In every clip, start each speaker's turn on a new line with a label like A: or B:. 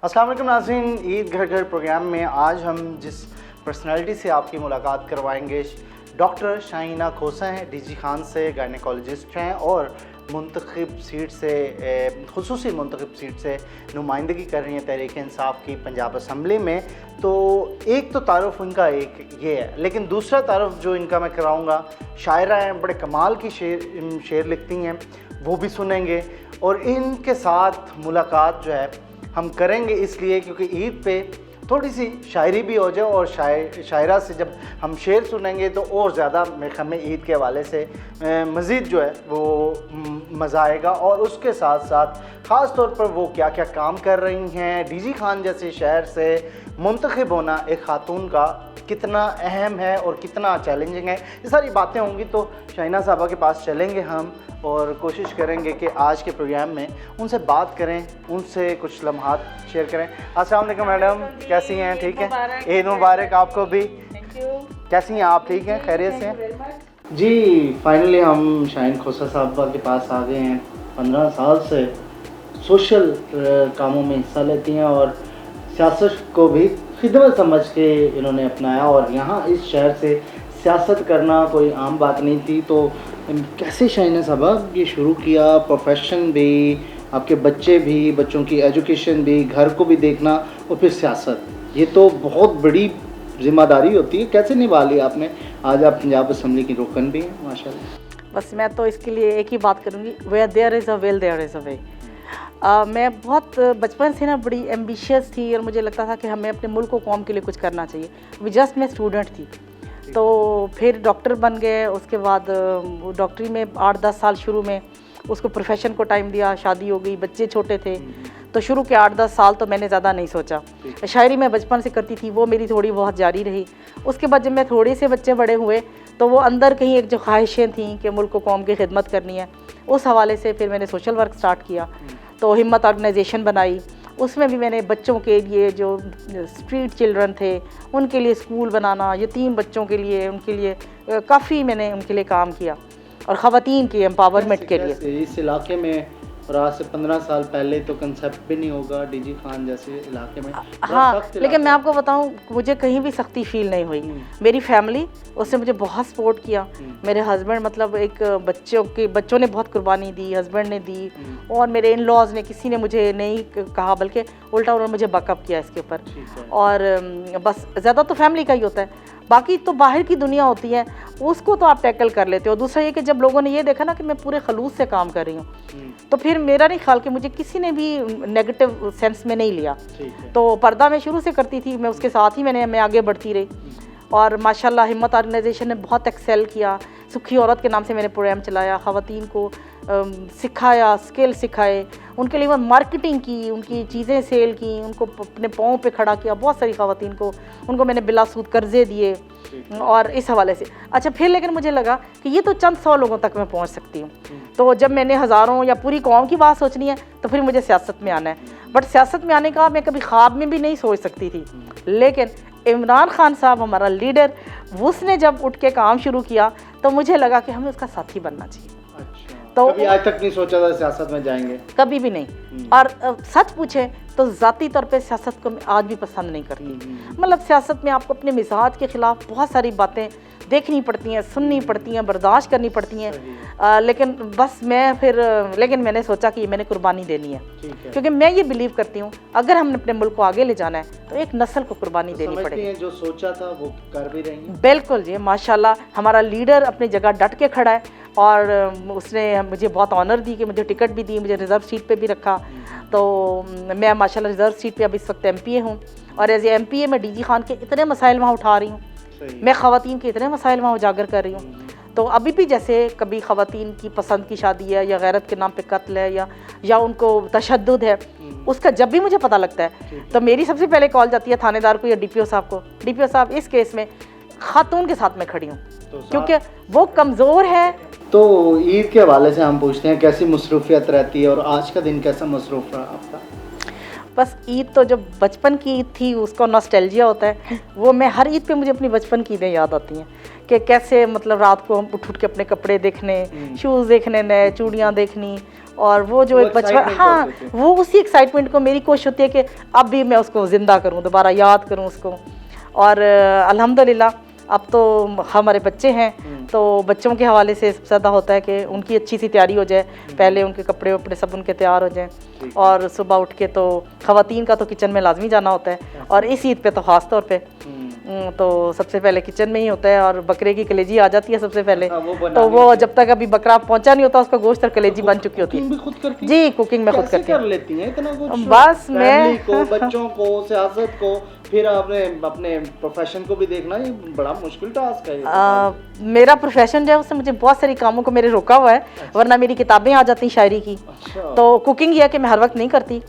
A: अस्सलाम वालेकुम नाज़रीन, ईद घर घर प्रोग्राम में आज हम जिस पर्सनालिटी से आपकी मुलाकात करवाएंगे, डॉक्टर शाहीना खोसा हैं, डीजी खान से गायनेकोलॉजिस्ट हैं और मुंतखब सीट से खुसूसी मुंतखब सीट से नुमाइंदगी कर रही हैं तहरीक इंसाफ की पंजाब असम्बली में। तो एक तो तारुफ इनका एक ये है, लेकिन दूसरा तारुफ जो इनका मैं कराऊँगा, शायरा हैं, बड़े कमाल की शेर लिखती हैं, वो भी सुनेंगे और इनके साथ मुलाकात जो है हम करेंगे इसलिए क्योंकि ईद पे थोड़ी सी शायरी भी हो जाए और शायरा से जब हम शेर सुनेंगे तो और ज़्यादा मेरे ख्याल में ईद के हवाले से मज़ीद जो है वो मज़ा आएगा। और उसके साथ साथ ख़ास तौर पर वो क्या क्या काम कर रही हैं, डीजी खान जैसे शहर से मुंतखब होना एक ख़ातून का कितना अहम है और कितना चैलेंजिंग है, ये सारी बातें होंगी। तो शाहीना साहबा के पास चलेंगे हम और कोशिश करेंगे कि आज के प्रोग्राम में उनसे बात करें, उनसे कुछ लम्हात शेयर करें। अस्सलाम वालेकुम मैडम, कैसी हैं? ठीक हैं, ईद मुबारक आपको भी। कैसी हैं आप? ठीक हैं, खैरियत से हैं जी? फाइनली हम शाहीन खोसा साहबा के पास आ गए हैं। 15 साल से सोशल कामों में हिस्सा लेती हैं और सियासत को भी खिदमत समझ के इन्होंने अपनाया और यहाँ इस शहर से सियासत करना कोई आम बात नहीं थी। तो कैसे शाहीना साहबा ये शुरू किया, प्रोफेशन भी, आपके बच्चे भी, बच्चों की एजुकेशन भी, घर को भी देखना और फिर सियासत, ये तो बहुत बड़ी जिम्मेदारी होती है, कैसे निभा ली आपने? आज आप पंजाब असम्बली की रुकन भी हैं माशाल्लाह।
B: बस मैं तो इसके लिए एक ही बात करूँगी, where there is a will there is a way. मैं बहुत बचपन से ना बड़ी एम्बिशियस थी और मुझे लगता था कि हमें अपने मुल्क को कौम के लिए कुछ करना चाहिए। जस्ट मैं स्टूडेंट थी, तो फिर डॉक्टर बन गए। उसके बाद डॉक्टरी में 8-10 साल शुरू में उसको प्रोफेशन को टाइम दिया, शादी हो गई, बच्चे छोटे थे, तो शुरू के 8-10 साल तो मैंने ज़्यादा नहीं सोचा। शायरी मैं बचपन से करती थी, वो मेरी थोड़ी बहुत जारी रही। उसके बाद जब मैं थोड़े से बच्चे बड़े हुए तो वो अंदर कहीं एक जो ख्वाहिशें थीं कि मुल्क को कौम की खिदमत करनी है, उस हवाले से फिर मैंने सोशल वर्क स्टार्ट किया। तो हिम्मत ऑर्गेनाइजेशन बनाई, उसमें भी मैंने बच्चों के लिए जो स्ट्रीट चिल्ड्रन थे उनके लिए स्कूल बनाना, यतीम बच्चों के लिए, उनके लिए काफ़ी मैंने उनके लिए काम किया और ख़वातीन की एम्पावरमेंट के लिए।
A: इस इलाके में और आज से 15 साल पहले तो कंसेप्ट भी नहीं होगा डीजी खान जैसे इलाके में।
B: हाँ, लेकिन मैं आपको बताऊं, मुझे कहीं भी सख्ती फील नहीं हुई। मेरी फैमिली उसने मुझे बहुत सपोर्ट किया। मेरे हस्बैंड मतलब एक बच्चों ने बहुत कुर्बानी दी, हस्बैंड ने दी और मेरे इन लॉज ने, किसी ने मुझे नहीं कहा बल्कि उल्टा उन्होंने मुझे बैकअप किया इसके ऊपर। और बस ज़्यादा तो फैमिली का ही होता है, बाकी तो बाहर की दुनिया होती है, उसको तो आप टैकल कर लेते हो। दूसरा ये कि जब लोगों ने ये देखा ना कि मैं पूरे खलूस से काम कर रही हूँ, तो फिर मेरा नहीं ख्याल कि मुझे किसी ने भी नेगेटिव सेंस में नहीं लिया। तो पर्दा मैं शुरू से करती थी, मैं उसके साथ ही मैं आगे बढ़ती रही और माशाल्लाह हिम्मत ऑर्गेनाइजेशन ने बहुत एक्सेल किया। सुखी औरत के नाम से मैंने प्रोग्राम चलाया, ख़वातीन को सिखाया, स्किल सिखाए, उनके लिए मार्केटिंग की, उनकी चीज़ें सेल की, उनको अपने पाँव पे खड़ा किया। बहुत सारी ख़वातीन को उनको मैंने बिला सूद कर्जे दिए और इस हवाले से। अच्छा, फिर लेकिन मुझे लगा कि ये तो चंद 100 लोगों तक मैं पहुंच सकती हूँ, तो जब मैंने हज़ारों या पूरी कौम की बात सोचनी है तो फिर मुझे सियासत में आना है। बट सियासत में आने का मैं कभी ख्वाब में भी नहीं सोच सकती थी, लेकिन इमरान खान साहब हमारा लीडर, उसने जब उठ के काम शुरू किया तो मुझे लगा कि हमें उसका साथी बनना चाहिए।
A: तो कभी आज तक नहीं सोचा था सियासत में जाएंगे? कभी
B: भी नहीं। और सच पूछे तो ज़ाती तौर पे सियासत को मैं आज भी पसंद नहीं करती। मतलब सियासत में आपको अपने मिजाज के ख़िलाफ़ बहुत सारी बातें देखनी पड़ती हैं, सुननी पड़ती हैं, बर्दाश्त करनी पड़ती हैं। लेकिन बस लेकिन मैंने सोचा कि मैंने कुर्बानी देनी है, क्योंकि मैं ये बिलीव करती हूँ अगर हमने अपने मुल्क को आगे ले जाना है तो एक नस्ल को कुर्बानी देनी पड़ेगी।
A: जो सोचा था वो कर भी रही हैं।
B: बिल्कुल जी, माशाल्लाह हमारा लीडर अपनी जगह डट के खड़ा है और उसने मुझे बहुत ऑनर दी कि मुझे टिकट भी दी, मुझे रिज़र्व सीट पे भी रखा। तो मैं माशाल्लाह रिज़र्व सीट पे अब इस वक्त MPA हूँ और एज ए MPA मैं डीजी खान के इतने मसाइल वहाँ उठा रही हूँ, मैं ख़वातीन के इतने मसाइल वहाँ उजागर कर रही हूँ। तो अभी भी जैसे कभी ख़वातीन की पसंद की शादी है या गैरत के नाम पे कत्ल है या उनको तशद्दुद है, उसका जब भी मुझे पता लगता है तो मेरी सबसे पहले कॉल जाती है थानेदार को या DPO साहब को। DPO साहब, इस केस में खातून के साथ मैं खड़ी हूँ क्योंकि वो कमज़ोर है।
A: तो ईद के हवाले से हम पूछते हैं कैसी मसरूफियत रहती है और आज का दिन कैसा मसरूफ़ रहा आपका?
B: बस ईद तो जो बचपन की ईद थी उसका नॉस्टैल्जिया होता है, वो मैं हर ईद पे मुझे अपनी बचपन की ईदें याद आती हैं कि कैसे मतलब रात को हम उठ के अपने कपड़े देखने, शूज़ देखने, नए चूड़ियाँ देखनी और वो जो
A: वो
B: एक बचपन,
A: excitement
B: हाँ
A: होती थी।
B: वो उसी एक्साइटमेंट को मेरी कोशिश होती है कि अब भी मैं उसको ज़िंदा करूँ, दोबारा याद करूँ उसको। और अल्हम्दुलिल्लाह अब तो हमारे बच्चे हैं, तो बच्चों के हवाले से सबसे ज़्यादा होता है कि उनकी अच्छी सी तैयारी हो जाए, पहले उनके कपड़े वपड़े सब उनके तैयार हो जाएं, और सुबह उठ के तो ख़वातीन का तो किचन में लाजमी जाना होता है, और इस ईद पे तो ख़ास तौर पे तो सबसे पहले किचन में ही होता है, और बकरे की कलेजी आ जाती है सबसे पहले। तो वो जब तक अभी बकरा पहुंचा नहीं होता उसका गोश्त और कलेजी बन चुकी होती है।
A: खुद करती
B: जी कुकिंग में खुद
A: कैसे
B: करती
A: कर
B: हूँ।
A: लेती हैं इतना कुछ?
B: बस
A: फैमिली को,
B: मैं
A: बच्चों को, सियासत को, फिर आपने अपने प्रोफेशन को भी देखना, ये बड़ा मुश्किल टास्क है ये।
B: मेरा प्रोफेशन जो है उससे मुझे बहुत सारी कामों को मेरे रोका हुआ है, वरना मेरी किताबें आ जाती शायरी की।
A: अच्छा।
B: तो कुकिंग ये है कि मैं हर वक्त नहीं करती,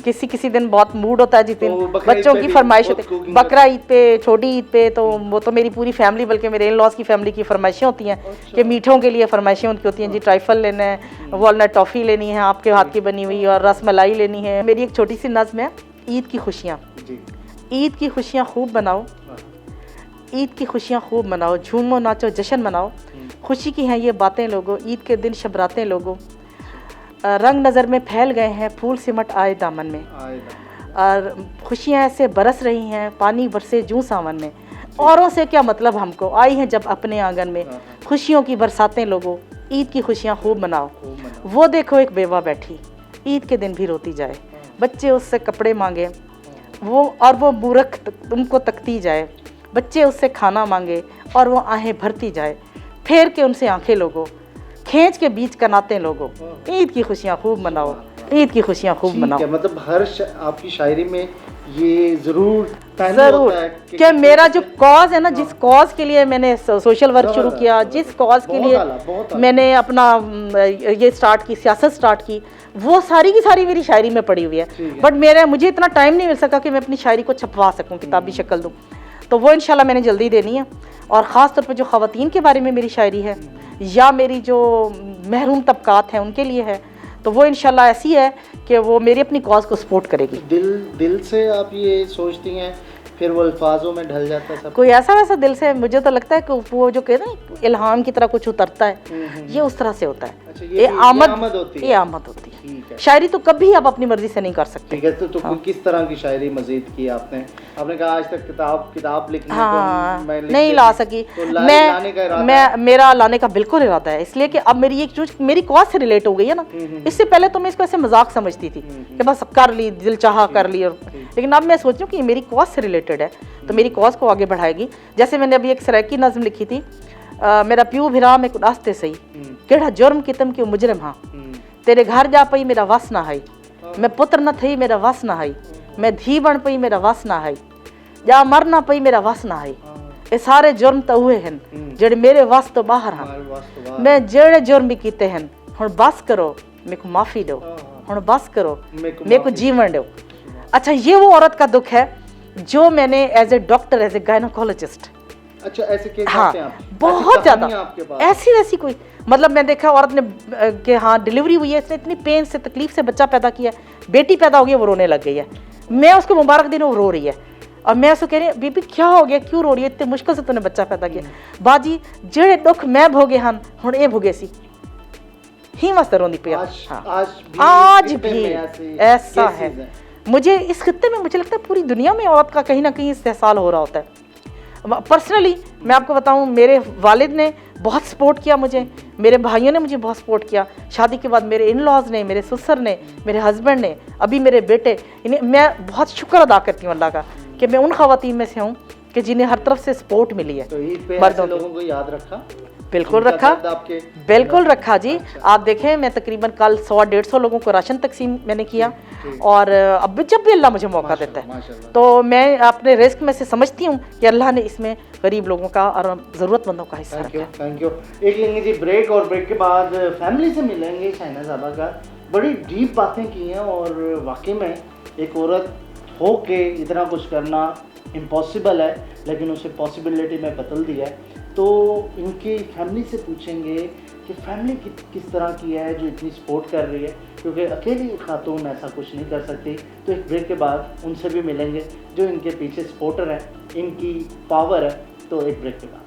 B: किसी किसी दिन बहुत मूड होता है, जिस दिन
A: तो बकरा ईद
B: बच्चों
A: पे
B: की
A: भी
B: फरमाइश
A: बहुत
B: होती है,
A: cooking
B: बकरा ईद पे, छोटी ईद पे, तो वो तो मेरी पूरी फैमिली, बल्कि मेरे इन लॉज की फैमिली की फरमाइशें होती हैं कि मीठों के लिए फरमाइशें उनकी होती हैं, जी ट्राइफल लेना है, वॉलनट टॉफ़ी लेनी है आपके हाथ की बनी हुई, और रस मलाई लेनी है। मेरी एक छोटी सी नज़्म है, ईद की खुशियाँ। ईद की खुशियाँ खूब मनाओ, ईद की खुशियाँ खूब मनाओ, झूमो नाचो जश्न मनाओ, खुशी की हैं ये बातें लोगों, ईद के दिन शबरातें लोगों, रंग नज़र में फैल गए हैं, फूल सिमट आए दामन में, और खुशियाँ ऐसे बरस रही हैं, पानी बरसे जूं सावन में, औरों से क्या मतलब हमको, आई हैं जब अपने आंगन में, खुशियों की बरसातें लोगों, ईद की खुशियाँ खूब मनाओ। वो देखो एक बेवा बैठी, ईद के दिन भी रोती जाए, बच्चे उससे कपड़े मांगे, वो मूर्ख उनको तकती जाए, बच्चे उससे खाना मांगे और वो आहें भरती जाए, फेर के उनसे आंखें लोगो, खींच के बीच कनाते लोगो, ईद की खुशियाँ खूब मनाओ, ईद की खुशियाँ खूब मनाओ।
A: मतलब हर आपकी शायरी में ये जरूर
B: ज़रूर कि मेरा जो कॉज है ना, जिस कॉज के लिए मैंने सोशल वर्क शुरू किया, जिस कॉज के लिए मैंने अपना ये स्टार्ट की, सियासत स्टार्ट की, वो सारी की सारी मेरी शायरी में पड़ी हुई है। बट मुझे इतना टाइम नहीं मिल सका कि मैं अपनी शायरी को छपवा सकूं, किताबी शक्ल दूं, तो वो इंशाल्लाह मैंने जल्दी देनी है। और ख़ास तौर पे जो ख़वातीन के बारे में मेरी शायरी है, या मेरी जो महरूम तबकात हैं उनके लिए है, तो वो इंशाल्लाह ऐसी है कि वो मेरी अपनी कॉज को सपोर्ट करेगी।
A: दिल से आप ये सोचती हैं, फिर वो अल्फाजों में ढल जाता है सब?
B: कोई ऐसा वैसा दिल से, मुझे तो लगता है कि वो जो कहते हैं इल्हाम की तरह कुछ उतरता है, ये उस तरह से होता है।
A: अच्छा,
B: ये आमद
A: होती है।
B: ये आमद होती है।
A: ठीक है।
B: शायरी तो कभी आप अपनी मर्जी से नहीं कर सकते।
A: ठीक है, तो किस तरह की शायरी मजीद की आपने कहा आज तक किताब लिखने
B: हाँ,
A: को मैं
B: नहीं ला सकी।
A: तो लाने का इरादा है?
B: मेरा लाने का बिल्कुल इरादा है, इसलिए कि अब मेरी एक जो मेरी कॉज से रिलेट हो गई है ना। इससे पहले तो मैं इसको ऐसे मजाक समझती थी कि बस कर ली, दिल चाहा कर ली, लेकिन अब मैं सोच रही हूँ कि ये मेरी कॉज से रिलेटेड है, तो मेरी कॉज को आगे बढ़ाएगी। जैसे मैंने अभी एक सराइकी नज़म लिखी थी, मेरा प्यू भिरा में रास्ते सही, केड़ा जुर्म कितम क्यों मुजरिम, हाँ तेरे घर जा पई मेरा वस ना है, मैं पुत्र न थई मेरा वस ना है, मैं धी बन पई मेरा वस ना है, जा मर ना पई मेरा वस ना है, ये सारे जुर्म तो हुए हैं जेड़े मेरे वस तो बाहर हैं, मैं जेड़े जुर्म भी कीते हैं, हुण बस करो मेरे को माफ़ी दो, हुण बस करो मेरे को जीवन दो। अच्छा, ये वो औरत का दुख है जो मैंने as a doctor, as a gynaecologist,
A: अच्छा ऐसे केस
B: हाँ
A: आते हैं आप?
B: बहुत ज़्यादा
A: आपके पास?
B: ऐसी वैसी कोई, मतलब मैं देखा औरत ने कि हाँ डिलीवरी हुई है, इसने इतनी पेन से तकलीफ से बच्चा पैदा किया है, बेटी पैदा हो गई है, वो रोने लग गई है, मैं उसको मुबारक दिन वो रो रही है, और मैं उसको कह रही बीबी क्या हो गया, क्यों रो रही है, इतने मुश्किल से तूने बच्चा पैदा किया, बाजी जेड़े दुख मैं भोगे हैं हुण ये भोगे सी ही वास्ते रोंदी पिया। आज भी ऐसा है। मुझे इस खित्ते में मुझे लगता है पूरी दुनिया में औरत का कहीं ना कहीं इस्तेहसाल हो रहा होता है। पर्सनली मैं आपको बताऊं, मेरे वालिद ने बहुत सपोर्ट किया मुझे, मेरे भाइयों ने मुझे बहुत सपोर्ट किया, शादी के बाद मेरे इन लॉज ने, मेरे ससुर ने, मेरे हस्बैंड ने, अभी मेरे बेटे, इन्हें मैं बहुत शुक्र अदा करती हूँ अल्लाह का कि मैं उन ख़वातीन में से हूँ कि जिन्हें हर तरफ से सपोर्ट मिली है।
A: तो ईद पे
B: मर्दों
A: लोगों को याद रखा?
B: बिल्कुल रखा, बिल्कुल रखा जी। आप देखें मैं तकरीबन कल 100-150 लोगों को राशन तकसीम मैंने किया, और अब जब भी अल्लाह मुझे मौका देता है तो मैं अपने रिस्क में से समझती हूँ कि अल्लाह ने इसमें गरीब लोगों का और ज़रूरतमंदों का हिस्सा रखा है।
A: Thank you. एक लेंगे जी ब्रेक, और ब्रेक के बाद फैमिली से मिलेंगे। शाइना साहबा का बड़ी डीप बातें की हैं, और वाकई में एक औरत हो के इतना कुछ करना इम्पॉसिबल है, लेकिन उसे पॉसिबिलिटी में बदल दिया है। तो इनकी फैमिली से पूछेंगे कि फैमिली किस तरह की है जो इतनी सपोर्ट कर रही है, क्योंकि अकेली खातून ऐसा कुछ नहीं कर सकती। तो एक ब्रेक के बाद उनसे भी मिलेंगे जो इनके पीछे सपोर्टर हैं, इनकी पावर है। तो एक ब्रेक के बाद।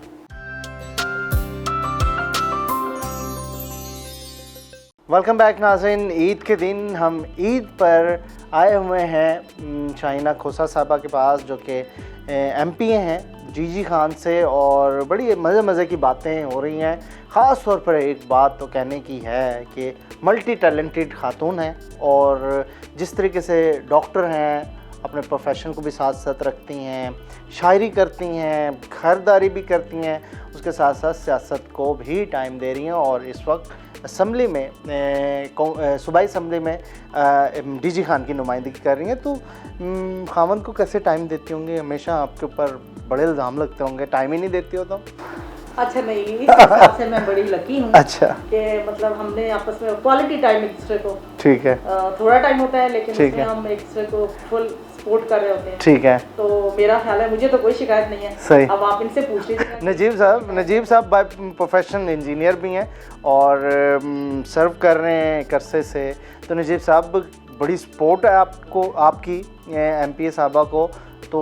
A: वेलकम बैक नाज़रीन। ईद के दिन हम ईद पर आए हुए हैं शाहीना खोसा साहबा के पास, जो कि एमपी हैं जीजी खान से, और बड़ी मज़े की बातें हो रही हैं। ख़ास तौर पर एक बात तो कहने की है कि मल्टी टैलेंटेड खातून हैं, और जिस तरीके से डॉक्टर हैं, अपने प्रोफेशन को भी साथ साथ रखती हैं, शायरी करती हैं, घरदारी भी करती हैं, उसके साथ साथ सियासत को भी टाइम दे रही हैं। और इस वक्त असम्बली में सूबाई असम्बली में डीजी खान की नुमाइंदगी कर रही हैं। तो खामद को कैसे टाइम देती होंगी? हमेशा आपके ऊपर बड़े इल्ज़ाम लगते होंगे, टाइम ही नहीं देती हो तो?
B: अच्छा नहीं, इस हिसाब से मैं बड़ी लकी हूँ।
A: अच्छा,
B: कि मतलब हमने आपस में क्वालिटी टाइम एक दूसरे को,
A: ठीक है,
B: थोड़ा टाइम होता है लेकिन
A: ठीक
B: उसमें
A: है,
B: हम एक दूसरे को फुल सपोर्ट कर रहे होते हैं।
A: ठीक है,
B: तो मेरा ख्याल है मुझे तो कोई शिकायत नहीं है।
A: सही।
B: अब आप इनसे पूछ लीजिए।
A: नजीब साहब बाय प्रोफेशन इंजीनियर भी हैं और सर्व कर रहे हैं एक अरसे से। तो नजीब साहब, बड़ी सपोर्ट है आपको, आपकी एमपीए साहबा को। तो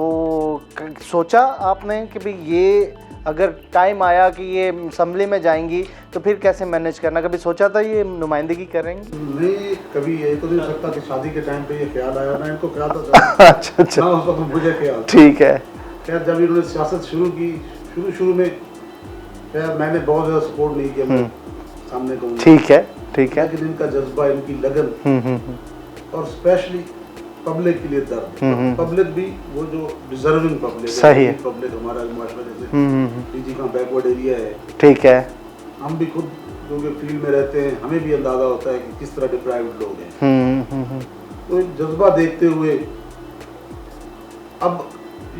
A: सोचा आपने कि भाई ये अगर टाइम आया कि ये असम्बली में जाएंगी तो फिर कैसे मैनेज करना? कभी सोचा था ये नुमाइंदगी करेंगी?
C: नहीं, कभी ये तो नहीं हो सकता कि शादी के टाइम पे ये ख्याल आया ना, इनको ख्याल था
A: अच्छा,
C: ना उस वक्त मुझे ख्याल।
A: ठीक है।
C: खैर जब इन्होंने सियासत शुरू की, शुरू में खैर मैंने बहुत ज़्यादा सपोर्ट नहीं किया, मैं सामने कहूँगा,
A: ठीक है, ठीक है,
C: लेकिन इनका जज्बा, इनकी लगन और स्पेशली पब्लिक के लिए दर्द, पब्लिक भी वो जो डिजर्विंग पब्लिक,
A: सही है,
C: पब्लिक हमारा माशरा जैसे डीजी का बैकवर्ड एरिया है,
A: ठीक है,
C: हम भी खुद जो कि फील्ड में रहते हैं, हमें भी अंदाजा होता है कि किस तरह डिप्राइव्ड लोग हैं। तो जज्बा देखते हुए अब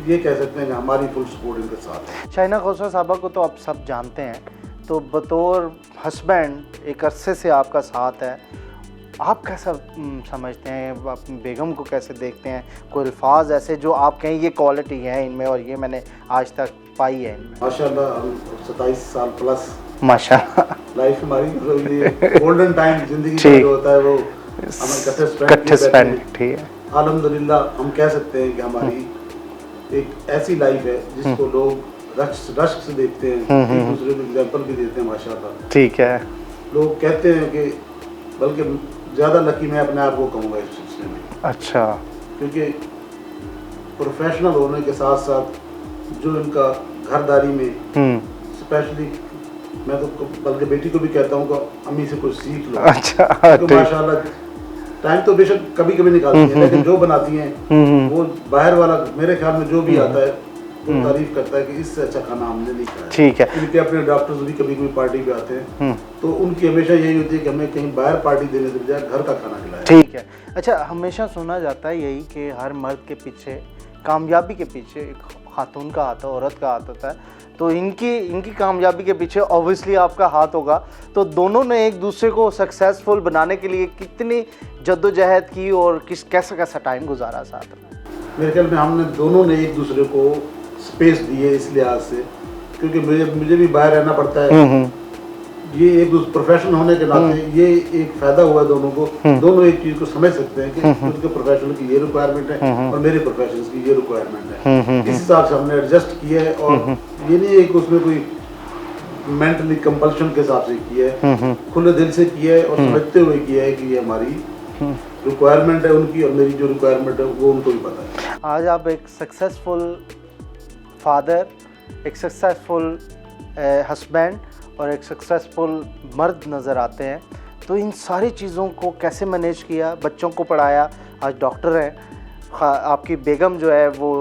C: ये कह सकते हैं कि हमारी फुल सपोर्ट इनके साथ है।
A: शाहीना खोसा साहबा को तो आप सब जानते हैं, तो बतौर हस्बैंड एक अरसे से आपका साथ है। आप कैसा समझते हैं, आप बेगम को कैसे देखते हैं? कोई अल्फाज ऐसे जो आप कहें ये क्वालिटी है इनमें और ये मैंने आज तक पाई है इनमें?
C: माशाल्लाह, हम 27 साल प्लस
A: माशाल्लाह
C: लाइफ हमारी, मतलब ये गोल्डन टाइम जिंदगी का जो होता है वो हम
A: इकट्ठे स्पेंड, ठीक है।
C: अल्हम्दुलिल्लाह हम कह सकते हैं कि हमारी एक ऐसी लाइफ है जिसको लोग रश्क से देखते हैं, एक दूसरे को एग्जाम्पल भी देते हैं माशाल्लाह,
A: ठीक है।
C: लोग कहते हैं कि बल्कि ज़्यादा लकी मैं अपने आप को कहूँगा इस सिलसिले में।
A: अच्छा,
C: क्योंकि प्रोफेशनल होने के साथ साथ जो इनका घरदारी में स्पेशली, मैं तो बल्कि बेटी को भी कहता हूँ कि अम्मी से कुछ सीख लो।
A: अच्छा,
C: तो माशाल्लाह टाइम तो बेशक कभी कभी निकालती हैं, लेकिन जो बनाती हैं वो बाहर वाला मेरे ख्याल में जो भी आता है वो तारीफ करता है कि इससे अच्छा खाना हमने नहीं खाया।
A: ठीक है।
C: क्योंकि अपने डॉक्टर्स भी कभी कभी पार्टी पे आते हैं तो उनकी हमेशा यही होती है कि हमें कहीं बाहर पार्टी देने से बजाय घर का खाना खिलाया।
A: ठीक है। अच्छा, हमेशा सुना जाता है यही कि हर मर्द के पीछे, कामयाबी के पीछे एक खातून का हाथ, औरत का हाथ होता है। तो इनकी कामयाबी के पीछे ऑब्वियसली आपका हाथ होगा। तो दोनों ने एक दूसरे को सक्सेसफुल बनाने के लिए कितनी जद्दोजहद की और कैसा टाइम गुजारा साथ में?
C: मेरे ख्याल में हमने दोनों ने एक दूसरे को स्पेस दी है इस लिहाज से, क्योंकि मुझे भी बाहर रहना पड़ता है। ये एक दूसरे प्रोफेशन होने के नाते ये एक फायदा हुआ है दोनों को। दोनों एक चीज़ को समझ सकते हैं कि उनके प्रोफेशन की ये रिक्वायरमेंट है और मेरे प्रोफेशन की ये रिक्वायरमेंट है। इस हिसाब से हमने एडजस्ट किया है, और ये नहीं है कि उसमें कोई मेंटली कंपल्शन के हिसाब से किया है, खुले दिल से किया है और समझते हुए किया है कि ये हमारी रिक्वायरमेंट है उनकी और मेरी जो रिक्वायरमेंट है वो उनको भी पता है।
A: आज आप एक सक्सेसफुल फादर, एक सक्सेसफुल हस्बैंड और एक सक्सेसफुल मर्द नज़र आते हैं। तो इन सारी चीज़ों को कैसे मैनेज किया? बच्चों को पढ़ाया, आज डॉक्टर हैं, आपकी बेगम जो है वो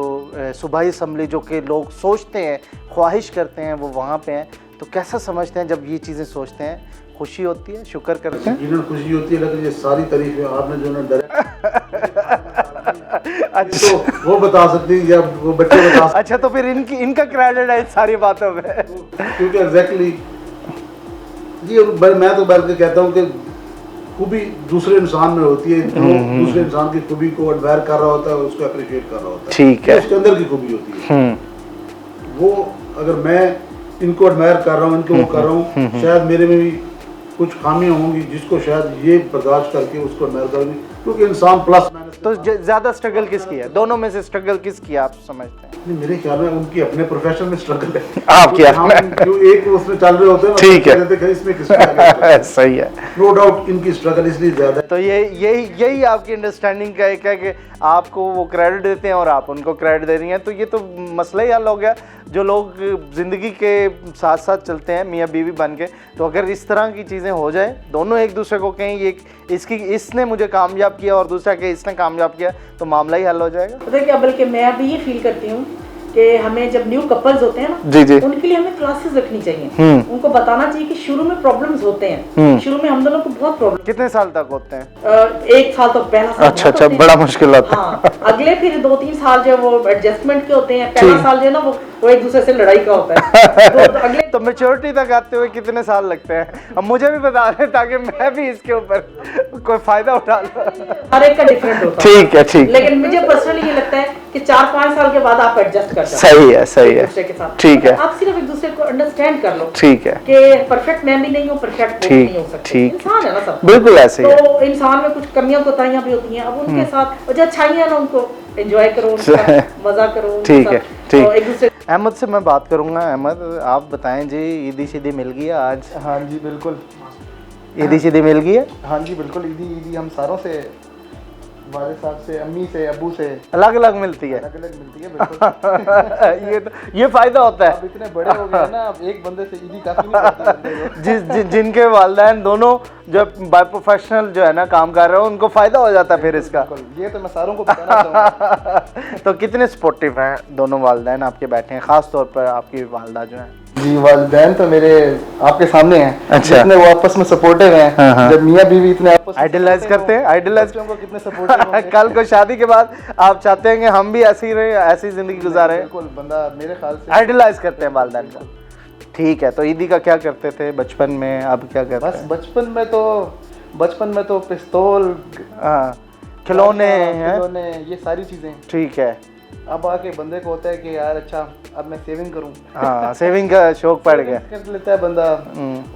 A: सूबाई असम्बली, जो कि लोग सोचते हैं, ख्वाहिश करते हैं, वो वहाँ पे हैं। तो कैसा समझते हैं जब ये चीज़ें सोचते हैं? खुशी होती है, शुक्र करते हैं?
C: यकीनन खुशी होती है, लेकिन ये सारी तारीफें आपने जो ना
A: अच्छा,
C: तो वो बता सकती है या वो बच्चे बता सकते।
A: अच्छा, तो फिर इनका क्रेडिट है सारी बातों में,
C: क्योंकि एग्जैक्टली ये मैं तो बल्कि कहता हूँ कि खूबी दूसरे इंसान में होती है, जो दूसरे इंसान की खूबी को एडमायर कर रहा होता है, उसको अप्रिशिएट कर रहा होता है,
A: ठीक है,
C: उसके अंदर की खूबी होती है। वो अगर मैं इनको एडमायर कर रहा हूँ, इनको वो कर रहा हूँ, शायद मेरे में भी कुछ खामियां होंगी जिसको शायद ये बर्दाश्त करके उसको एडमायर करूँगी, क्योंकि इंसान प्लस माइनस
A: तो ज्यादा स्ट्रगल किसकी है, दोनों में से स्ट्रगल किसकी है आप समझते हैं?
C: नहीं, मेरे ख्याल में उनकी अपने प्रोफेशन में स्ट्रगल है।
A: आपकी
C: क्योंकि हम
A: अपने-
C: जो एक उसमें चल रहे होते हैं ना,
A: ठीक है।
C: तो कहते हैं कि इसमें किसमें
A: सही है।
C: नो डाउट इनकी स्ट्रगल इसलिए ज्यादा है।
A: तो यही आपकी अंडरस्टैंडिंग का एक है कि आपको वो क्रेडिट देते हैं और आप उनको क्रेडिट दे रही हैं, तो ये तो मसला ही हल हो गया। जो लोग ज़िंदगी के साथ साथ चलते हैं मियाँ बीवी बन के, तो अगर इस तरह की चीज़ें हो जाए, दोनों एक दूसरे को कहें ये इसने मुझे कामयाब किया और दूसरा के इसने कामयाब किया, तो मामला ही हल हो जाएगा।
B: पता है क्या, बल्कि मैं अभी ये फील करती हूँ कि हमें जब न्यू कपल्स होते हैं ना,
A: जी जी।
B: उनके लिए हमें क्लासेस रखनी चाहिए। उनको बताना चाहिए कि शुरू में प्रॉब्लम्स होते हैं, शुरू में हम दोनों को बहुत प्रॉब्लम,
A: कितने साल तक होते हैं?
B: 1 साल तो पहला साल
A: अच्छा
B: बहुत
A: अच्छा,
B: होते हैं।
A: बड़ा मुश्किल होता है।
B: हाँ, अगले फिर 2-3 साल जो वो एडजस्टमेंट के होते हैं, पहला साल जो है ना वो एक दूसरे से लड़ाई का होता है। तो अगले
A: तो मेच्योरिटी तक आते हुए कितने साल लगते हैं? अब मुझे भी बता दें ताकि मैं भी इसके ऊपर कोई फायदा उठा लूं।
B: हर एक का डिफरेंट होता है।
A: ठीक है, ठीक।
B: लेकिन मुझे पर्सनली ये लगता है कि 4-5 साल के बाद आप एडजस्ट कर सकते
A: सही है, सही
B: एक
A: है।
B: दूसरे के साथ।
A: ठीक है।
B: आप सिर्फ एक दूसरे को अंडरस्टैंड कर लो
A: ठीक है,
B: कि परफेक्ट मैं भी नहीं हूँ, परफेक्ट वो भी
A: ठीक,
B: नहीं हो सकते।
A: ठीक।
B: इंसान है ना सब।
A: बिल्कुल ऐसे ही है।
B: तो इंसान में कुछ कमियां कोताहियां भी होती हैं। अब उनके साथ और जो अच्छाइयां हैं ना, उनको एंजॉय करो, उनका मजा करो उनके
A: ठीक है,
B: साथ।
A: ठीक।
B: तो एक दूसरे
A: अहमद से मैं बात करूंगा। अहमद, आप बताएं जी, ईदी सीधी मिल गई है आज?
D: हाँ जी बिल्कुल।
A: ईदी सीधी मिल गई है?
D: हाँ जी बिल्कुल, ईदी हम सारों से, वालिद साहब से, अम्मी से, अबू से
A: अलग अलग मिलती है।
D: अलग अलग मिलती है बिल्कुल।
A: ये फायदा होता
D: अब
A: है।
D: इतने बड़े हो गए हैं ना, अब एक बंदे से ईदी काफी नहीं पड़ती बंदे को।
A: जिनके वालिदैन दोनों जो बाय प्रोफेशनल जो है ना काम कर रहे हो, उनको फायदा हो जाता है फिर इसका।
D: बिल्कुल, ये तो मैं सारों को बताना चाहूँगा।
A: तो कितने सपोर्टिव हैं दोनों वालिदैन आपके बैठे हैं, खास तौर पर आपकी वालदा जो है?
D: जी, वालिदैन तो मेरे आपके सामने हैं।
A: अच्छा।
D: जितने वो आपस में सपोर्टिव
A: हाँ,
D: हैं,
A: हाँ।
D: जब मियाँ बीवी इतने आपस में
A: आइडलाइज
D: supportive
A: करते हैं,
D: हों,
A: आइडलाइज
D: बच्चों को कितने सपोर्टिव होंगे।
A: कल को शादी के बाद आप चाहते हैं कि हम भी ऐसी रहे, ऐसी जिंदगी गुजारे?
D: बिल्कुल, बंदा मेरे ख्याल से
A: आइडलाइज करते हैं वालिदैन को। ठीक है। तो ईदी का क्या करते थे बचपन में, अब क्या करते
D: बस
A: हैं?
D: बचपन में तो पिस्तौल,
A: हाँ, खिलौने हैं।
D: खिलौने, ये सारी चीजें।
A: ठीक है।
D: अब आके बंदे को होता है कि यार अच्छा अब मैं सेविंग करूं।
A: हाँ, सेविंग का शौक पड़ गया।
D: कर लेता है बंदा।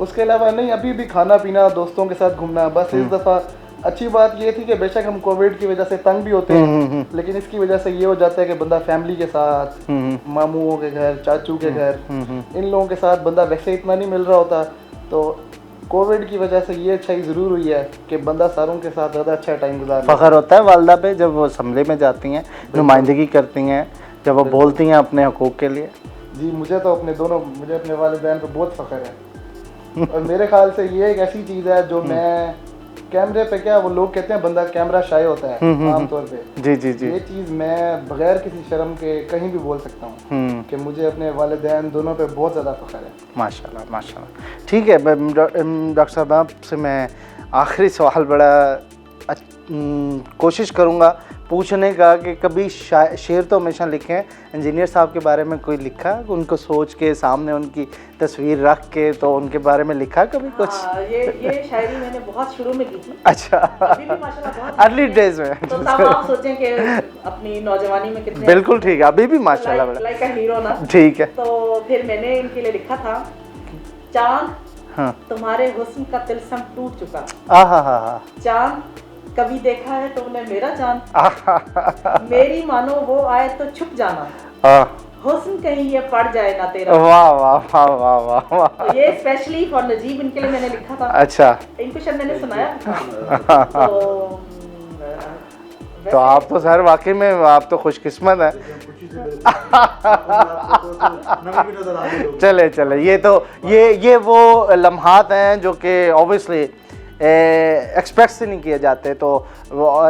D: उसके अलावा नहीं, अभी भी खाना पीना, दोस्तों के साथ घूमना। बस इस दफा अच्छी बात ये थी कि बेशक हम कोविड की वजह से तंग भी होते हैं, लेकिन इसकी वजह से ये हो जाता है कि बंदा फैमिली के साथ, मामूओं के घर, चाचू के घर, इन लोगों के साथ बंदा वैसे इतना नहीं मिल रहा होता। तो कोविड की वजह से ये अच्छाई ज़रूर हुई है कि बंदा सारों के साथ ज़्यादा अच्छा टाइम गुजार लेता है।
A: फ़ख्र होता है वालदा पे जब वो असम्बली में जाती हैं, नुमाइंदगी करती हैं, जब वो बोलती हैं अपने हकूक़ के लिए।
D: जी, मुझे अपने वालिदैन पे बहुत फ़ख्र है। और मेरे ख्याल से ये एक ऐसी चीज़ है जो मैं कैमरे पे, क्या वो लोग कहते हैं बंदा कैमरा शाय होता है आमतौर पे।
A: जी जी जी।
D: ये चीज़ मैं बगैर किसी शर्म के कहीं भी बोल सकता हूँ कि मुझे अपने वालिदैन दोनों पे बहुत ज़्यादा फ़ख्र है।
A: माशाल्लाह माशाल्लाह। ठीक है डॉक्टर साहब, आपसे मैं आखिरी सवाल बड़ा कोशिश करूँगा पूछने का कि कभी शेर तो हमेशा लिखे हैं, इंजीनियर साहब के बारे में कोई लिखा, उनको सोच के सामने उनकी तस्वीर रख के तो उनके बारे में लिखा कभी कुछ?
B: ये शायरी मैंने बहुत शुरू में की थी।
A: अच्छा,
B: अभी भी माशाल्लाह बहुत
A: अर्ली डेज में।
B: तो तब आप सोचें कि अपनी नौजवानी में कितने
A: बिल्कुल ठीक है, अभी भी माशाल्लाह बड़ा
B: लाइक अ हीरो ना।
A: ठीक है।
B: तो फिर मैंने इनके लिए लिखा था, चांद
A: हाँ।
B: तुम्हारे हुस्न का तिलस्म टूट चुका।
A: आहा।
B: चांद कभी देखा है तुमने मेरा चांद, मेरी मानो वो आए तो छुप जाना, हुस्न कहीं ये पड़ जाए ना तेरा।
A: वाह वाह वाह वाह वाह वाह।
B: तो ये स्पेशली फॉर नजीब इनके लिए मैंने लिखा था।
A: अच्छा।
B: इनको शायद मैंने सुनाया।
A: तो आप तो सर वाकई में आप तो खुशकिस्मत है। चले ये वो लम्हात हैं जो कि ऑब्वियसली एक्सपेक्ट से नहीं किए जाते, तो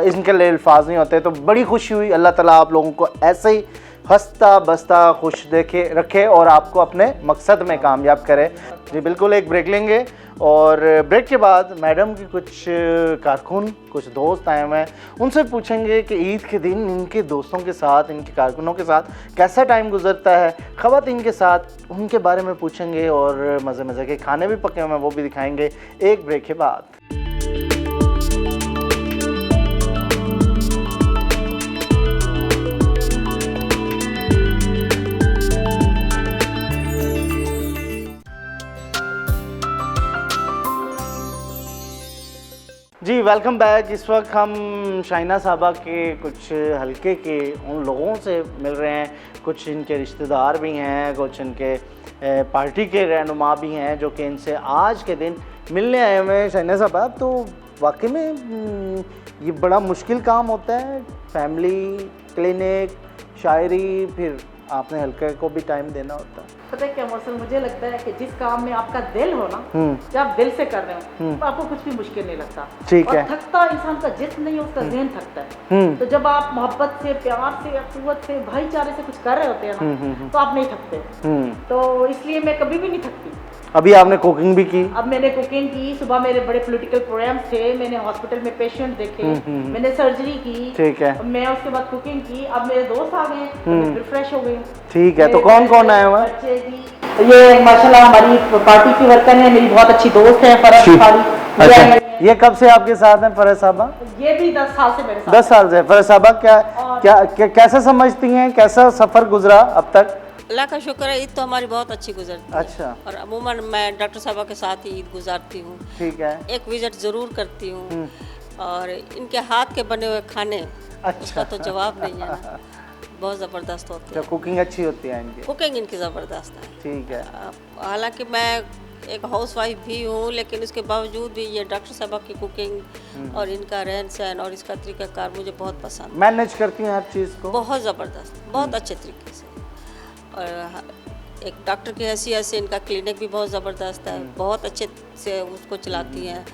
A: इनके लिए अल्फाज नहीं होते। तो बड़ी खुशी हुई। अल्लाह ताला आप लोगों को ऐसे ही हंसता बसता खुश रखे और आपको अपने मकसद में कामयाब करे। जी बिल्कुल, एक ब्रेक लेंगे और ब्रेक के बाद मैडम की कुछ कारकुन, कुछ दोस्त आए हुए हैं, उनसे पूछेंगे कि ईद के दिन इनके दोस्तों के साथ, इनके कारकुनों के साथ कैसा टाइम गुजरता है, ख़वातीन के साथ उनके बारे में पूछेंगे और मज़े मज़े के खाने भी पके हुए हैं वो भी दिखाएंगे एक ब्रेक के बाद। जी वेलकम बैक। इस वक्त हम शाइना साहबा के कुछ हलके के उन लोगों से मिल रहे हैं, कुछ इनके रिश्तेदार भी हैं, कुछ इनके पार्टी के रहनुमा भी हैं जो कि इनसे आज के दिन मिलने आए हुए हैं। शाइना साहबा, तो वाकई में ये बड़ा मुश्किल काम होता है, फैमिली, क्लिनिक, शायरी, फिर आपने हल्के को भी टाइम देना होता है।
B: पता है क्या मौसम, मुझे लगता है कि जिस काम में आपका दिल हो ना, जब आप दिल से कर रहे हो तो आपको कुछ भी मुश्किल नहीं लगता।
A: ठीक है।
B: और थकता इंसान का जिस्म नहीं, उसका ज़हन थकता है। तो जब आप मोहब्बत से, प्यार से, अखुवत से, भाईचारे से कुछ कर रहे होते हैं ना, तो आप नहीं थकते। तो इसलिए मैं कभी भी नहीं थकती।
A: अभी आपने कुकिंग भी की?
B: अब मैंने कुकिंग की, सुबह मेरे बड़े पॉलिटिकल प्रोग्राम्स थे, मैंने हॉस्पिटल में पेशेंट देखे, मैंने सर्जरी की।
A: ठीक है।
B: मैं उसके बाद कुकिंग की। अब मेरे दोस्त आ गए तो मैं फिर फ्रेश हो गई।
A: ठीक है, तो कौन कौन आया हुआ?
B: बच्चे जी, ये माशाल्लाह हमारी पार्टी की वर्कर है, मेरी बहुत अच्छी दोस्त है फरज खाली।
A: अच्छा, ये कब से आपके साथ हैं फरज साहबा?
B: ये भी 10 साल से मेरे साथ।
A: 10 साल से। फरज साहबा कैसा समझती हैं, कैसा सफ़र गुजरा अब तक?
E: अल्लाह का शुक्र है, ईद तो हमारी बहुत अच्छी गुजरती है।
A: अच्छा।
E: और अमूमन मैं डॉक्टर साहबा के साथ ही ईद गुजारती हूँ।
A: ठीक है।
E: एक विजिट ज़रूर करती हूँ। और इनके हाथ के बने हुए खाने, उसका तो जवाब नहीं है ना, बहुत ज़बरदस्त होते हैं।
A: कुकिंग अच्छी होती है इनकी?
E: कुकिंग इनकी ज़बरदस्त है।
A: ठीक है।
E: हालांकि मैं एक हाउस वाइफ भी हूँ, लेकिन उसके बावजूद भी ये डॉक्टर साहबा की कुकिंग और इनका रहन सहन और इसका तरीक़ाकार मुझे बहुत पसंद है।
A: मैनेज करती हैं हर चीज़ को?
E: बहुत ज़बरदस्त, बहुत अच्छे तरीके से। और एक डॉक्टर की हैसियत से इनका क्लिनिक भी बहुत ज़बरदस्त है, बहुत अच्छे से उसको चलाती हैं।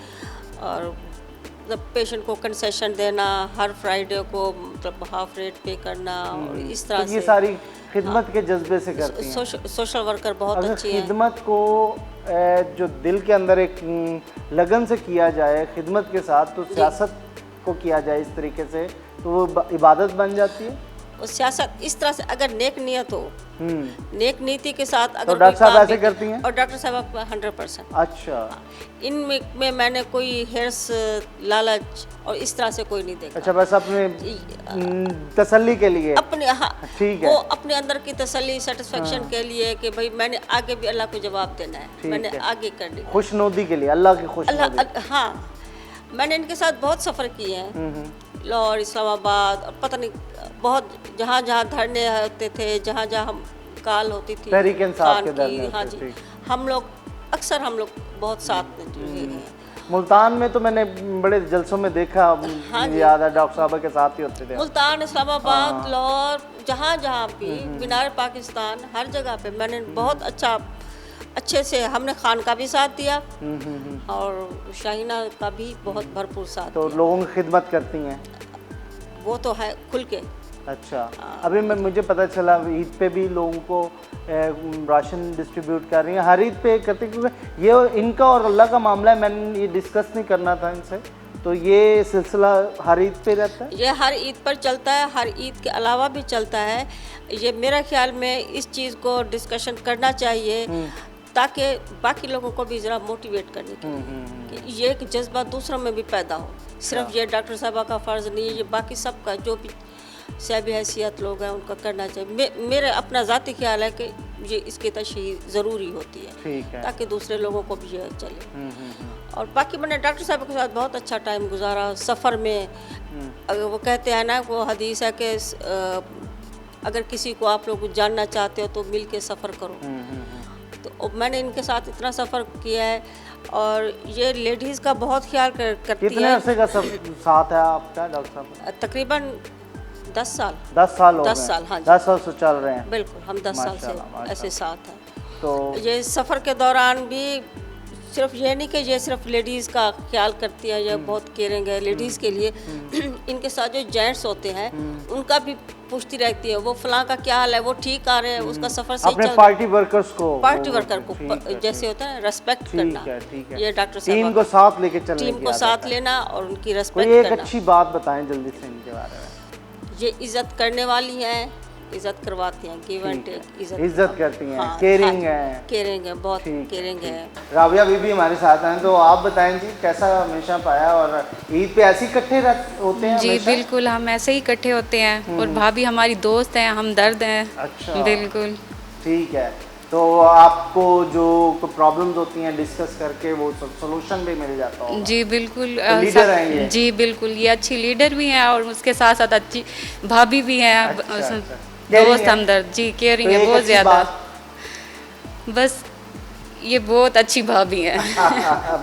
E: और मतलब पेशेंट को कंसेशन देना, हर फ्राइडे को मतलब हाफ रेट पे करना, और इस तरह
A: तो ये
E: से
A: सारी खिदमत के जज्बे से करती हैं?
E: सोशल वर्कर बहुत
A: अगर
E: अच्छी है।
A: खिदमत को जो दिल के अंदर एक लगन से किया जाए खिदमत के साथ, तो सियासत को किया जाए इस तरीके से, तो वो इबादत बन जाती है।
E: और सियासत इस तरह से अगर नेक नियत हो, नेक नीति के साथ अगर
A: तो डॉक्टर
E: कोई
A: साहब
E: काम
A: ऐसे
E: भी-
A: करती हैं?
E: और डॉक्टर साहब 100%।
A: अच्छा।
E: इनमें मैंने कोई हेर्स, लालच और इस तरह से कोई नहीं देखा।
A: अच्छा, बस अपने तसल्ली के लिए?
E: अपने, हाँ,
A: ठीक है।
E: वो अपने अंदर की तसल्ली, सेटिस्फेक्शन के लिए कि भाई मैंने आगे भी अल्लाह को जवाब देना है, मैंने
A: है।
E: आगे करनी है।
A: खुशनुदी के लिए, अल्लाह की खुशनुदी।
E: हाँ, मैंने इनके साथ बहुत सफ़र किए हैं, लाहौर, इस्लामाबाद, और पता नहीं बहुत जहाँ जहाँ धरने होते थे, जहाँ जहाँ हम कॉल होती थी
A: तहरीक इंसाफ
E: खान
A: के
E: की,
A: धरने
E: हाँ
A: होते
E: जी,
A: थे।
E: हम लोग बहुत साथ में जुड़े हैं।
A: मुल्तान में तो मैंने बड़े जलसों में देखा, मुझे याद है डॉक्टर साहब के साथ ही होते थे।
E: मुल्तान, इस्लामाबाद, लाहौर, जहाँ जहाँ भी, मीनार पाकिस्तान, हर जगह पे मैंने बहुत अच्छे से हमने खान का भी साथ दिया और शाहीना का भी बहुत भरपूर साथ
A: तो
E: दिया।
A: लोगों की खिदमत करती हैं?
E: वो तो है खुल के।
A: अच्छा। अभी मुझे पता चला ईद पे भी लोगों को राशन डिस्ट्रीब्यूट कर रही हैं, हर ईद पे करती हैं, क्योंकि ये इनका और अल्लाह का मामला है, मैंने ये डिस्कस नहीं करना था इनसे, तो ये सिलसिला हर ईद पे रहता है?
E: ये हर ईद पर चलता है, हर ईद के अलावा भी चलता है। ये मेरा ख्याल में इस चीज़ को डिस्कशन करना चाहिए ताकि बाकी लोगों को भी ज़रा मोटिवेट करने के लिए कि ये एक जज्बा दूसरों में भी पैदा हो। सिर्फ ये डॉक्टर साहबा का फ़र्ज़ नहीं है, ये बाकी सबका, जो भी साहब हैसियत लोग हैं उनका करना चाहिए। मेरे अपना ज़ाती ख्याल है कि ये इसकी तशहीर ज़रूरी होती है,
A: ठीक है।
E: ताकि दूसरे लोगों को भी ये चले। और बाकी मैंने डॉक्टर साहब के साथ बहुत अच्छा टाइम गुजारा सफ़र में। अगर वो कहते हैं ना, वो हदीस है कि अगर किसी को आप लोग जानना चाहते हो तो मिल के सफ़र करो। तो मैंने इनके साथ इतना सफ़र किया है और ये लेडीज़ का बहुत ख्याल करती है।
A: कितने अरसे का साथ है आपका डॉक्टर साहब?
E: तकरीबन 10 साल।
A: 10 साल हो गए?
E: 10 साल, हाँ जी।
A: 10 साल से चल रहे हैं?
E: बिल्कुल, हम 10 साल से
A: माशाल्लाह,
E: ऐसे साथ हैं।
A: तो
E: ये सफ़र के दौरान भी सिर्फ ये नहीं कि ये सिर्फ लेडीज़ का ख्याल करती है, ये बहुत केयरिंग है लेडीज़ के लिए। इनके साथ जो जेंट्स होते हैं उनका भी पूछती रहती है, वो फलां का क्या हाल है, वो ठीक आ रहे हैं, उसका सफ़र सही
A: अपने
E: चल
A: पार्टी वर्कर्स को,
E: पार्टी वर्कर को जैसे होता है रेस्पेक्ट करना।
A: ठीक है।
E: ये डॉक्टर
A: टीम
E: साहब
A: को साथ लेके चलने
E: टीम
A: की
E: को
A: आदत
E: साथ
A: है।
E: लेना और उनकी
A: कोई
E: रेस्पेक्ट
A: एक
E: करना।
A: अच्छी बात बताएं जल्दी से इनके बारे में।
E: ये इज्जत करने वाली हैं, इज्जत करवाती हैं, गिव एंड टेक,
A: इज्जत करती हैं,
E: हाँ,
A: केयरिंग
E: हाँ,
A: है।
E: केयरिंग है, बहुत
A: ठीक,
E: केयरिंग है।
A: राबिया बीबी हमारे साथ हैं, तो आप बताएं जी कैसा हमेशा पाया, और ईद पे ऐसे इकट्ठे होते हैं
F: जी
A: हमेशा?
F: बिल्कुल, हम ऐसे ही इकट्ठे होते हैं और भाभी हमारी दोस्त हैं, हम दर्द हैं।
A: अच्छा,
F: बिल्कुल।
A: ठीक है। तो आपको जो प्रॉब्लम्स होती हैं डिस्कस करके वो सोल्यूशन भी मिल जाता होगा।
F: जी बिल्कुल।
A: तो लीडर हैं ये?
F: जी बिल्कुल, ये अच्छी लीडर भी हैं और उसके साथ साथ अच्छी भाभी भी हैं।
A: अच्छा।
F: दोस्त हमदर्द, जी केयरिंग
A: तो
F: है
A: एक
F: बहुत
A: अच्छी
F: ज़्यादा।
A: बात।
F: बस ये बहुत अच्छी भाभी हैं।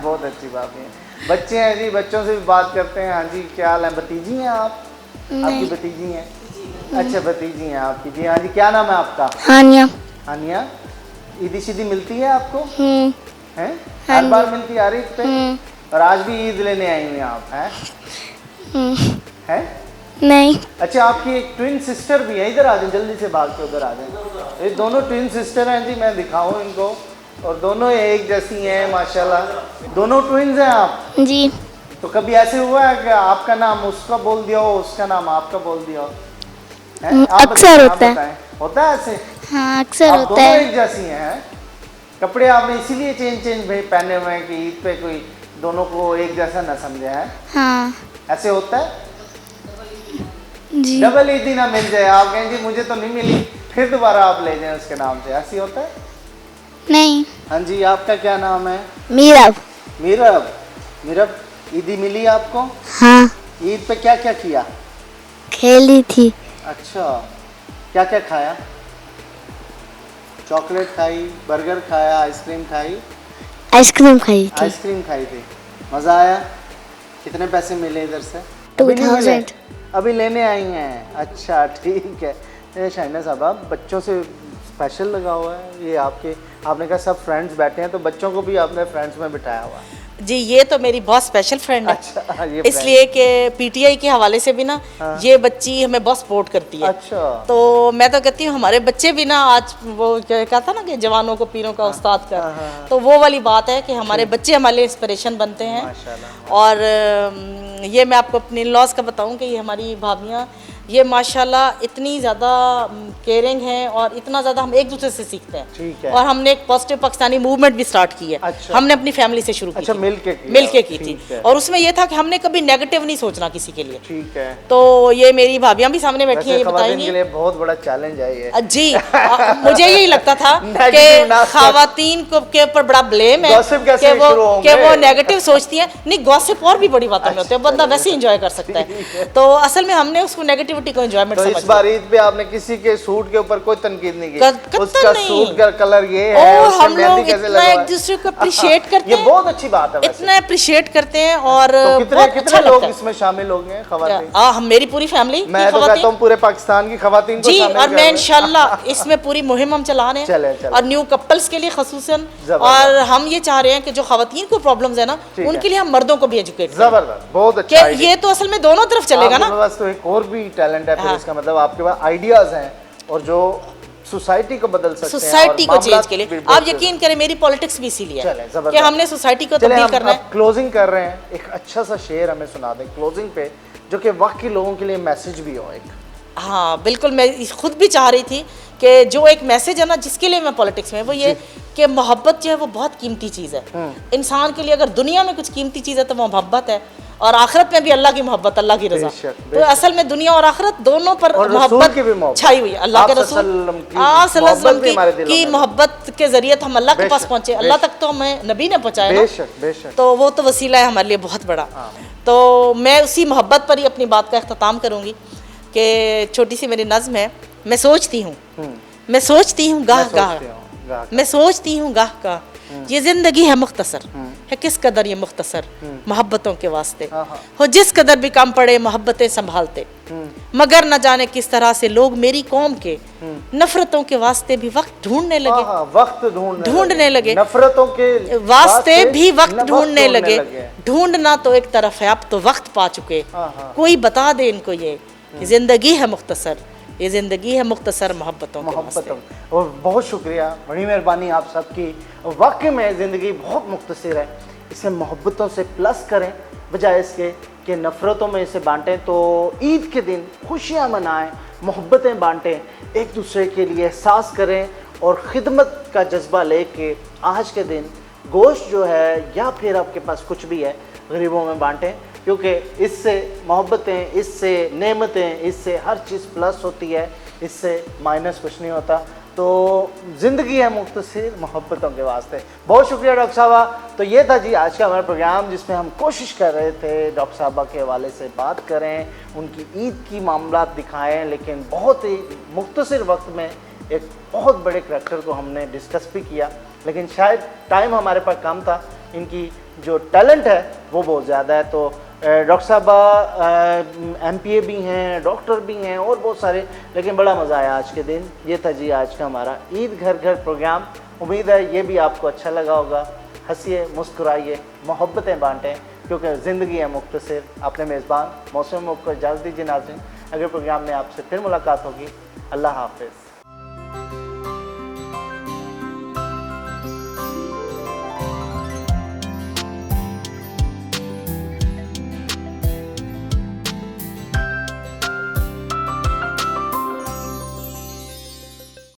A: बहुत अच्छी बात है। बच्चे हैं जी, बच्चों से भी बात करते हैं। हाँ जी, क्या हाल है? भतीजी हैं आप? आपकी भतीजी हैं? अच्छा, भतीजी हैं आपकी। जी हाँ जी, क्या नाम है आपका?
G: हानिया।
A: हानिया। ईदी शीदी मिलती है आपको? हैं? हर बार मिलती है हर ईद पे? और आज भी ईद लेने आई हैं आप? हैं?
G: नहीं।
A: अच्छा, आपकी एक ट्विन सिस्टर भी है। इधर आ जाए, जल्दी से भाग के उधर आ जाए। ये दोनों ट्विन सिस्टर हैं जी, मैं दिखाऊं इनको। और दोनों एक जैसी हैं माशाल्लाह। दोनों ट्विन्स हैं आप?
G: जी।
A: तो कभी ऐसे हुआ है कि आपका नाम उसका बोल दिया हो, उसका नाम आपका बोल दिया हो? हैं? आप
G: अक्सर
A: बताएं,
G: होता है।
A: आप बताएं। होता है ऐसे?
G: हाँ, अक्सर
A: आप
G: होता
A: दोनों
G: है।
A: एक जैसी हैं? कपड़े आपने इसीलिए चेंज पहने हुए हैं कि ईद पे कोई दोनों को एक जैसा ना समझे है?
G: हाँ
A: ऐसे होता है?
G: जी।
A: डबल ईदी ना मिल जाए, आप कहें जी मुझे तो नहीं मिली, फिर दोबारा आप ले जाएं उसके नाम से, ऐसी होता है?
G: नहीं।
A: हाँ जी, आपका क्या नाम है?
G: मीरब।
A: मीरब। मीरब, ईदी मिली आपको?
G: हाँ,
A: ईद पे क्या क्या किया?
G: खेली थी।
A: अच्छा, क्या क्या खाया? चॉकलेट खाई, बर्गर खाया, आइसक्रीम खाई?
G: आइसक्रीम खाई थी।
A: आइसक्रीम खाई थी। मज़ा आया? कितने पैसे मिले इधर से? अभी नहीं मिले?
G: 2000।
A: अभी लेने आई हैं। अच्छा ठीक है। शाइना साहबा, बच्चों से स्पेशल लगा हुआ है ये आपके। आपने कहा सब फ्रेंड्स बैठे हैं, तो बच्चों को भी आपने फ्रेंड्स में बिठाया हुआ है।
B: जी, ये तो मेरी बहुत स्पेशल फ्रेंड है।
A: अच्छा, ये
B: इसलिए कि पीटीआई के हवाले से भी ना ये बच्ची हमें बहुत सपोर्ट करती है।
A: अच्छा।
B: तो मैं तो कहती हूँ हमारे बच्चे भी ना, आज वो क्या था ना कि जवानों को पीरों का उस्ताद का, तो वो वाली बात है कि हमारे बच्चे हमारे लिए इंस्पिरेशन बनते हैं।
A: माशाल्लाह।
B: और ये मैं आपको अपने लॉस का बताऊं कि ये हमारी भाभियाँ ये माशाल्लाह इतनी ज़्यादा केयरिंग हैं और इतना ज़्यादा हम एक दूसरे से सीखते हैं।
A: ठीक है।
B: और हमने एक पॉजिटिव पाकिस्तानी मूवमेंट भी स्टार्ट की है।
A: अच्छा।
B: हमने अपनी फैमिली से शुरू की
A: अच्छा,
B: थी।
A: मिलके
B: की थी।
A: ठीक है।
B: और उसमें ये था कि हमने कभी नेगेटिव नहीं सोचना किसी के लिए।
A: ठीक है।
B: तो ये मेरी भाभियाँ भी सामने बैठी हैं,
A: वैसे
B: ये
A: ख़वातीन
B: बताएंगी।
A: के लिए बहुत बड़ा चैलेंज है ये।
B: जी, मुझे यही लगता था कि
A: Negative ना सोच।
B: खवातीन को के ऊपर बड़ा ब्लेम है
A: Gossip कैसे
B: कि
A: शुरू होंगे?
B: कि वो नेगेटिव सोचती हैं। नहीं, गॉसिप और भी बड़ी बातों में होते हैं, बंदा वैसे ही एंजॉय कर सकता है। तो असल में हमने उसको नेगेटिविटी को एंजॉयमेंट
A: तो
B: समझ
A: इस बार ईद पे आपने किसी के सूट के ऊपर कोई तनकीद नहीं की?
B: कतई
A: उसका
B: नहीं।
A: सूट का कलर ये है,
B: और
A: उसने
B: हम
A: मेहंदी
B: लोग
A: कैसे
B: इतना
A: लगवाई?
B: एक दूसरे को अप्रिशिएट करते
A: ये
B: हैं।
A: बहुत अच्छी बात है वैसे।
B: इतना अप्रिशिएट करते हैं और
A: तो कितने
B: बहुत
A: कितने
B: अच्छा
A: लोग
B: लगता है।
A: इसमें शामिल हो गए खवातीन?
B: हम मेरी पूरी फैमिली
A: मैं तो कहता हूँ पूरे पाकिस्तान की खवातीन को
B: जी,
A: शामिल
B: और
A: कर
B: मैं
A: लें।
B: इंशाल्लाह इसमें पूरी मुहिम हम चला रहे
A: चले,
B: हैं।
A: चले।
B: और न्यू कपल्स के लिए खसूसन,
A: जबरदस्त।
B: और हम ये चाह रहे हैं कि जो खवातीन को प्रॉब्लम्स है ना,
A: ठीक
B: उनके
A: है।
B: लिए हम मर्दों को भी एजुकेट करें।
A: जबरदस्त, बहुत
B: कि
A: अच्छा।
B: ये तो असल में दोनों तरफ चलेगा ना।
A: आपके पास तो एक और भी टैलेंट है फिर
B: हाँ।
A: इसका मतलब आपके पास आइडियाज हैं और जो सोसाइटी को बदल सकते हैं।
B: सोसाइटी को चेंज के लिए
A: भी
B: आप
A: बहुत
B: यकीन करें, मेरी पॉलिटिक्स भी इसीलिए
A: चले,
B: है
A: जबरदस्त।
B: कि हमने सोसाइटी को
A: चले
B: तब्दील
A: हम
B: करना है।
A: अब क्लोजिंग कर रहे हैं। एक अच्छा सा शेर हमें सुना दें क्लोजिंग पे, जो कि वाकई लोगों के लिए मैसेज भी हो एक।
B: हाँ बिल्कुल, मैं खुद भी चाह रही थी कि जो एक मैसेज है ना जिसके लिए मैं पॉलिटिक्स में, वो ये कि मोहब्बत जो है वो बहुत कीमती चीज़ है इंसान के लिए। अगर दुनिया में कुछ कीमती चीज़ है तो वो मोहब्बत है, और आखिरत में भी अल्लाह की मोहब्बत, अल्लाह की रज़ा।
A: बेशक,
B: तो असल में दुनिया और आखिरत दोनों पर
A: और रसूल
B: मोहब्बत
A: की भी मोहब्बत
B: छाई हुई है। अल्लाह के
A: आप
B: रसूल
A: सल्लल्लाहु अलैहि
B: आ
A: वसल्लम
B: सल्लल्लाहु
A: भी हमारे
B: अलैहि
A: दिलों
B: की
A: में।
B: मोहब्बत के जरिए तो हम अल्लाह के
A: बेशक,
B: पास पहुँचे। अल्लाह तक तो हमें नबी ने पहुँचाया ना।
A: बेशक बेशक।
B: तो वो तो वसीला है हमारे लिए बहुत बड़ा। तो मैं उसी मोहब्बत पर ही अपनी बात का अख्ताम करूँगी कि छोटी सी मेरी नज़्म है। मैं सोचती हूँ गाह गाह, मैं सोचती हूँ गाह गाह, ये जिंदगी है मुख्तसर है, किस कदर ये मुख्तसर मोहब्बतों के वास्ते हो, जिस कदर भी कम पड़े मोहब्बतें संभालते, मगर न जाने किस तरह से लोग मेरी कौम के नफरतों के वास्ते भी वक्त ढूंढने लगे।
A: वक्त ढूंढने
B: लगे,
A: नफरतों के
B: वास्ते भी वक्त
A: वक्त
B: ढूंढने लगे। ढूंढना तो एक तरफ है, अब तो वक्त पा चुके, कोई बता दे इनको ये कि जिंदगी है मुख्तसर, ये ज़िंदगी है मुख्तसर मोहब्बतों
A: मोहब्बतों। और बहुत शुक्रिया, बड़ी मेहरबानी आप सबकी। वाकई में ज़िंदगी बहुत मुख्तसर है, इसे मोहब्बतों से प्लस करें बजाय इसके कि नफ़रतों में इसे बांटें। तो ईद के दिन खुशियाँ मनाएं, मोहब्बतें बांटें, एक दूसरे के लिए एहसास करें और ख़िदमत का जज्बा लेके आज के दिन गोश्त जो है या फिर आपके पास कुछ भी है गरीबों में बांटें, क्योंकि इससे मोहब्बतें, इससे नेमतें, इससे हर चीज़ प्लस होती है, इससे माइनस कुछ नहीं होता। तो ज़िंदगी है मुख्तसर मोहब्बतों के वास्ते। बहुत शुक्रिया डॉक्टर साहबा। तो ये था जी आज का हमारा प्रोग्राम, जिसमें हम कोशिश कर रहे थे डॉक्टर साहबा के हवाले से बात करें, उनकी ईद की मामलात दिखाएं, लेकिन बहुत ही मुख्तसर वक्त में एक बहुत बड़े करैक्टर को हमने डिस्कस भी किया, लेकिन शायद टाइम हमारे पास कम था। इनकी जो टैलेंट है वो बहुत ज़्यादा है। तो डॉक्टर साहबा MPA भी हैं, डॉक्टर भी हैं और बहुत सारे, लेकिन बड़ा मज़ा आया आज के दिन। ये था जी आज का हमारा ईद घर घर प्रोग्राम। उम्मीद है ये भी आपको अच्छा लगा होगा। हंसिए, मुस्कुराइए, मोहब्बतें बांटें, क्योंकि ज़िंदगी है मुख्तसर। अपने मेज़बान मौसम को इजाज़त दीजिए नाज़रीन। अगले प्रोग्राम में आपसे फिर मुलाकात होगी। अल्लाह हाफ़िज़।